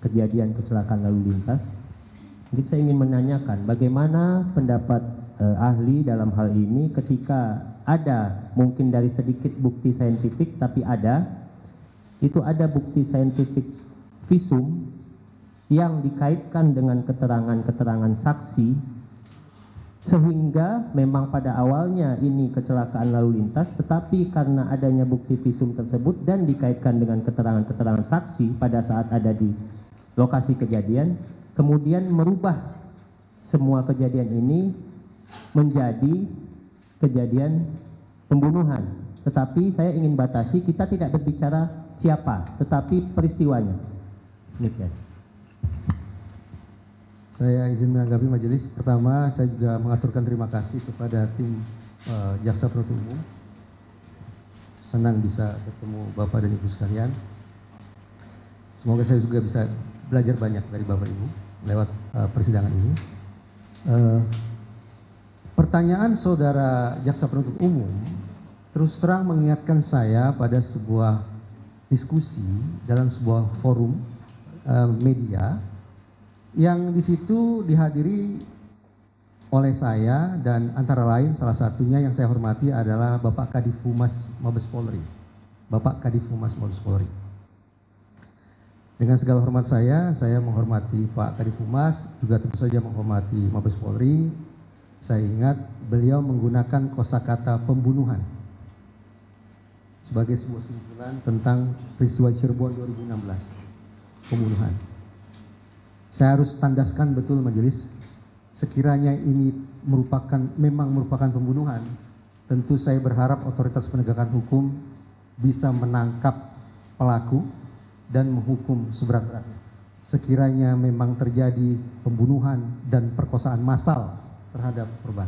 kejadian kecelakaan lalu lintas. Jadi saya ingin menanyakan bagaimana pendapat ahli dalam hal ini ketika ada mungkin dari sedikit bukti saintifik, tapi ada bukti saintifik visum yang dikaitkan dengan keterangan-keterangan saksi, sehingga memang pada awalnya ini kecelakaan lalu lintas, tetapi karena adanya bukti visum tersebut dan dikaitkan dengan keterangan-keterangan saksi pada saat ada di lokasi kejadian, kemudian merubah semua kejadian ini menjadi kejadian pembunuhan. Tetapi saya ingin batasi, kita tidak berbicara siapa, tetapi peristiwanya. Demikian. Saya izin menanggapi majelis. Pertama, saya juga mengaturkan terima kasih kepada tim jaksa penuntut umum. Senang bisa bertemu Bapak dan Ibu sekalian. Semoga saya juga bisa belajar banyak dari Bapak Ibu lewat persidangan ini. Pertanyaan saudara jaksa penuntut umum terus terang mengingatkan saya pada sebuah diskusi dalam sebuah forum media yang di situ dihadiri oleh saya dan antara lain salah satunya yang saya hormati adalah Bapak Kadif Humas Mabes Polri. Bapak Kadif Humas Mabes Polri. Dengan segala hormat saya menghormati Pak Kadif Humas, juga tentu saja menghormati Mabes Polri. Saya ingat beliau menggunakan kosakata pembunuhan sebagai sebuah simpulan tentang peristiwa Cirebon 2016, pembunuhan. Saya harus tandaskan betul majelis, sekiranya ini memang merupakan pembunuhan, tentu saya berharap otoritas penegakan hukum bisa menangkap pelaku dan menghukum seberat-beratnya. Sekiranya memang terjadi pembunuhan dan perkosaan massal terhadap korban.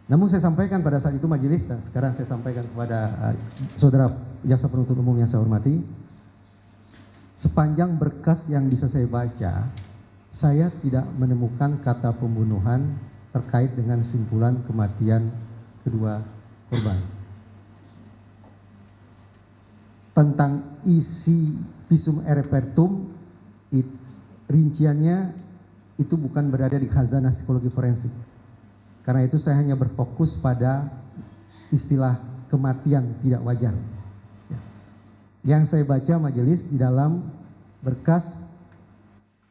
Namun saya sampaikan pada saat itu majelis, dan sekarang saya sampaikan kepada saudara jaksa penuntut umum yang saya hormati, sepanjang berkas yang bisa saya baca, saya tidak menemukan kata pembunuhan terkait dengan simpulan kematian kedua korban. Tentang isi visum et repertum, rinciannya itu bukan berada di khazanah psikologi forensik. Karena itu saya hanya berfokus pada istilah kematian tidak wajar. Yang saya baca majelis di dalam berkas,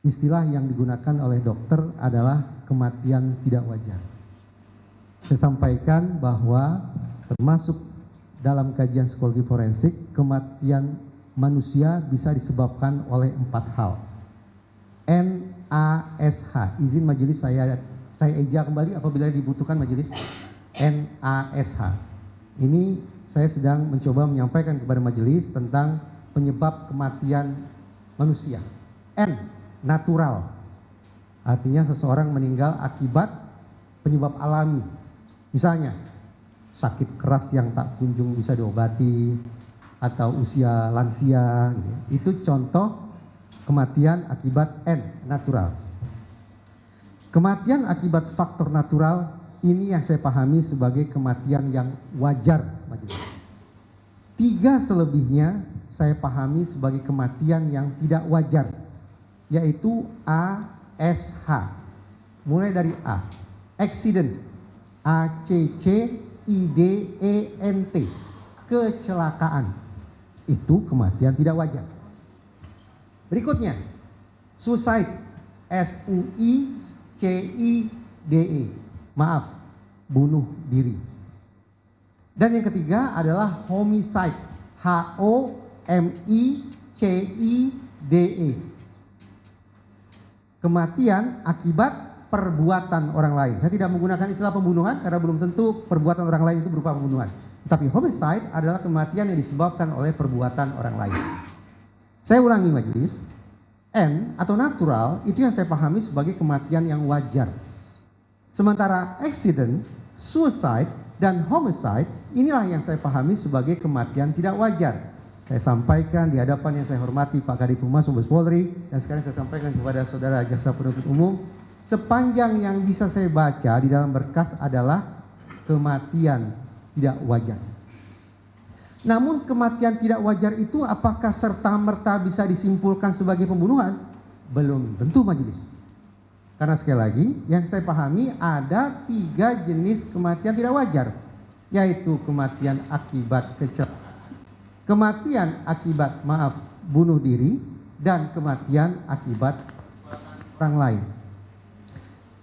istilah yang digunakan oleh dokter adalah kematian tidak wajar. Saya sampaikan bahwa termasuk dalam kajian psikologi forensik, kematian manusia bisa disebabkan oleh 4 hal. NASH, izin majelis saya eja kembali apabila dibutuhkan majelis. NASH. Ini saya sedang mencoba menyampaikan kepada majelis tentang penyebab kematian manusia. N, natural. Artinya seseorang meninggal akibat penyebab alami. Misalnya, sakit keras yang tak kunjung bisa diobati, atau usia lansia. Itu contoh kematian akibat N, natural. Kematian akibat faktor natural ini yang saya pahami sebagai kematian yang wajar. 3 selebihnya saya pahami sebagai kematian yang tidak wajar, yaitu ASH. Mulai dari A, accident, ACCIDENT, kecelakaan. Itu kematian tidak wajar. Berikutnya, suicide, SUICIDE, maaf, bunuh diri. Dan yang ketiga adalah homicide, HOMICIDE, kematian akibat perbuatan orang lain. Saya tidak menggunakan istilah pembunuhan karena belum tentu perbuatan orang lain itu berupa pembunuhan. Tapi homicide adalah kematian yang disebabkan oleh perbuatan orang lain. Saya ulangi majelis, N atau natural itu yang saya pahami sebagai kematian yang wajar. Sementara accident, suicide, dan homicide inilah yang saya pahami sebagai kematian tidak wajar. Saya sampaikan di hadapan yang saya hormati Pak Kadif Humas Mabes Polri, dan sekarang saya sampaikan kepada saudara jaksa penuntut umum, sepanjang yang bisa saya baca di dalam berkas adalah kematian tidak wajar. Namun kematian tidak wajar itu apakah serta-merta bisa disimpulkan sebagai pembunuhan? Belum tentu majelis. Karena sekali lagi yang saya pahami ada 3 jenis kematian tidak wajar, yaitu kematian akibat kecelakaan, kematian akibat bunuh diri, dan kematian akibat orang lain.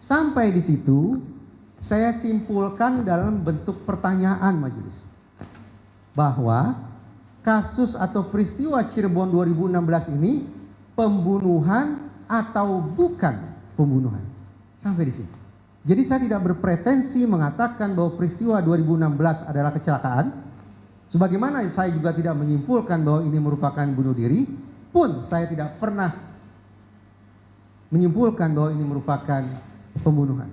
Sampai di situ saya simpulkan dalam bentuk pertanyaan majelis, bahwa kasus atau peristiwa Cirebon 2016 ini pembunuhan atau bukan pembunuhan. Sampai di sini. Jadi saya tidak berpretensi mengatakan bahwa peristiwa 2016 adalah kecelakaan. Sebagaimana saya juga tidak menyimpulkan bahwa ini merupakan bunuh diri, pun saya tidak pernah menyimpulkan bahwa ini merupakan pembunuhan.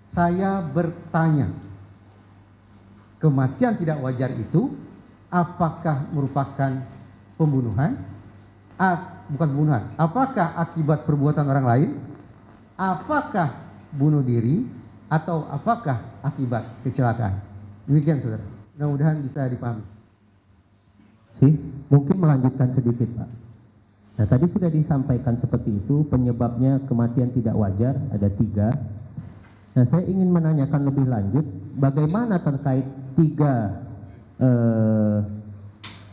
Saya bertanya, kematian tidak wajar itu apakah merupakan pembunuhan? Bukan pembunuhan. Apakah akibat perbuatan orang lain? Apakah bunuh diri? Atau apakah akibat kecelakaan? Demikian saudara. Mudah-mudahan bisa dipahami. Mungkin melanjutkan sedikit Pak. Nah tadi sudah disampaikan seperti itu, penyebabnya kematian tidak wajar ada 3. Nah saya ingin menanyakan lebih lanjut, bagaimana terkait 3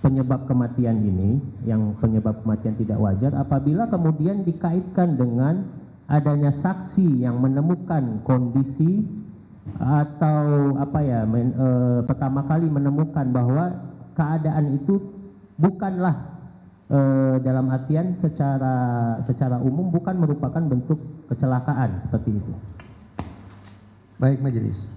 penyebab kematian ini, yang penyebab kematian tidak wajar, apabila kemudian dikaitkan dengan adanya saksi yang menemukan kondisi atau pertama kali menemukan bahwa keadaan itu bukanlah dalam artian secara umum bukan merupakan bentuk kecelakaan seperti itu. Baik majelis.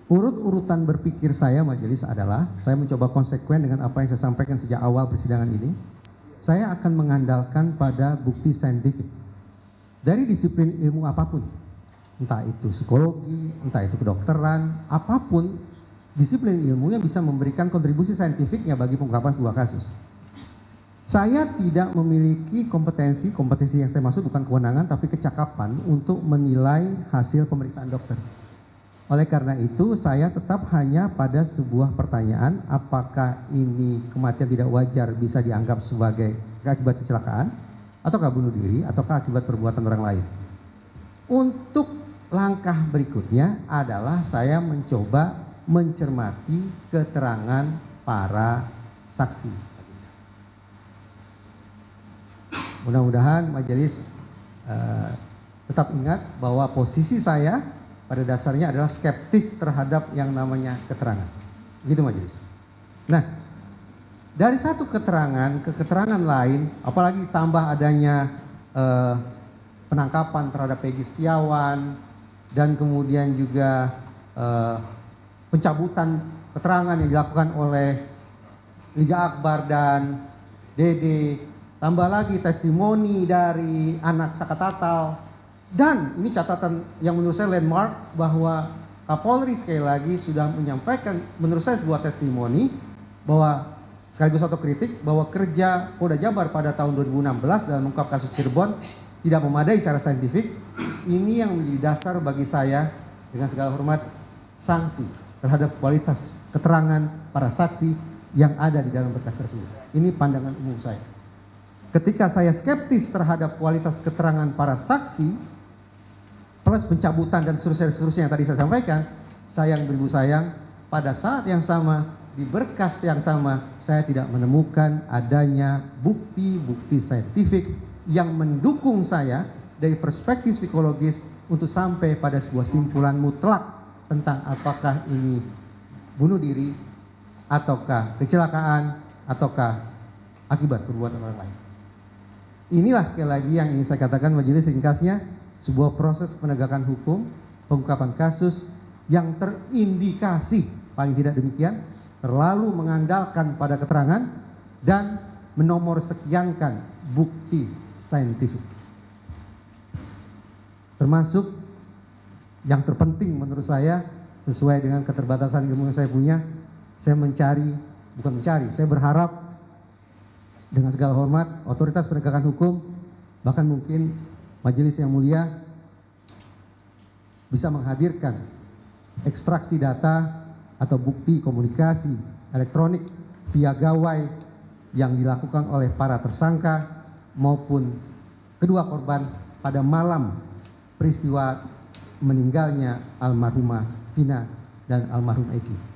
Urut-urutan berpikir saya majelis adalah, saya mencoba konsekuen dengan apa yang saya sampaikan sejak awal persidangan ini. Saya akan mengandalkan pada bukti saintifik dari disiplin ilmu apapun, entah itu psikologi, entah itu kedokteran, apapun disiplin ilmu yang bisa memberikan kontribusi saintifiknya bagi pengungkapan sebuah kasus. Saya tidak memiliki kompetensi yang saya maksud bukan kewenangan tapi kecakapan untuk menilai hasil pemeriksaan dokter. Oleh karena itu saya tetap hanya pada sebuah pertanyaan, apakah ini kematian tidak wajar bisa dianggap sebagai akibat kecelakaan, ataukah bunuh diri, ataukah akibat perbuatan orang lain. Untuk langkah berikutnya adalah saya mencoba mencermati keterangan para saksi. Mudah-mudahan majelis tetap ingat bahwa posisi saya pada dasarnya adalah skeptis terhadap yang namanya keterangan. Begitu majelis. Nah, dari satu keterangan ke keterangan lain, apalagi tambah adanya penangkapan terhadap Peggy Setiawan dan kemudian juga pencabutan keterangan yang dilakukan oleh Liga Akbar dan Dede, tambah lagi testimoni dari anak Sakatatal. Dan ini catatan yang menurut saya landmark, bahwa Kapolri sekali lagi sudah menyampaikan menurut saya sebuah testimoni bahwa sekaligus otokritik bahwa kerja Polda Jabar pada tahun 2016 dalam mengungkap kasus Cirebon tidak memadai secara saintifik. Ini yang menjadi dasar bagi saya dengan segala hormat sanksi terhadap kualitas keterangan para saksi yang ada di dalam berkas tersebut. Ini pandangan umum saya. Ketika saya skeptis terhadap kualitas keterangan para saksi plus pencabutan dan seterusnya yang tadi saya sampaikan, sayang beribu sayang, pada saat yang sama, di berkas yang sama, saya tidak menemukan adanya bukti-bukti saintifik yang mendukung saya dari perspektif psikologis untuk sampai pada sebuah simpulan mutlak tentang apakah ini bunuh diri, ataukah kecelakaan, ataukah akibat perbuatan orang lain. Inilah sekali lagi yang ingin saya katakan majelis, ringkasnya sebuah proses penegakan hukum, pengungkapan kasus yang terindikasi, paling tidak demikian, terlalu mengandalkan pada keterangan dan menomor sekiankan bukti saintifik. Termasuk yang terpenting menurut saya, sesuai dengan keterbatasan ilmu yang saya punya, saya saya berharap dengan segala hormat otoritas penegakan hukum, bahkan mungkin majelis yang mulia bisa menghadirkan ekstraksi data atau bukti komunikasi elektronik via gawai yang dilakukan oleh para tersangka maupun kedua korban pada malam peristiwa meninggalnya almarhumah Vina dan almarhum Eki.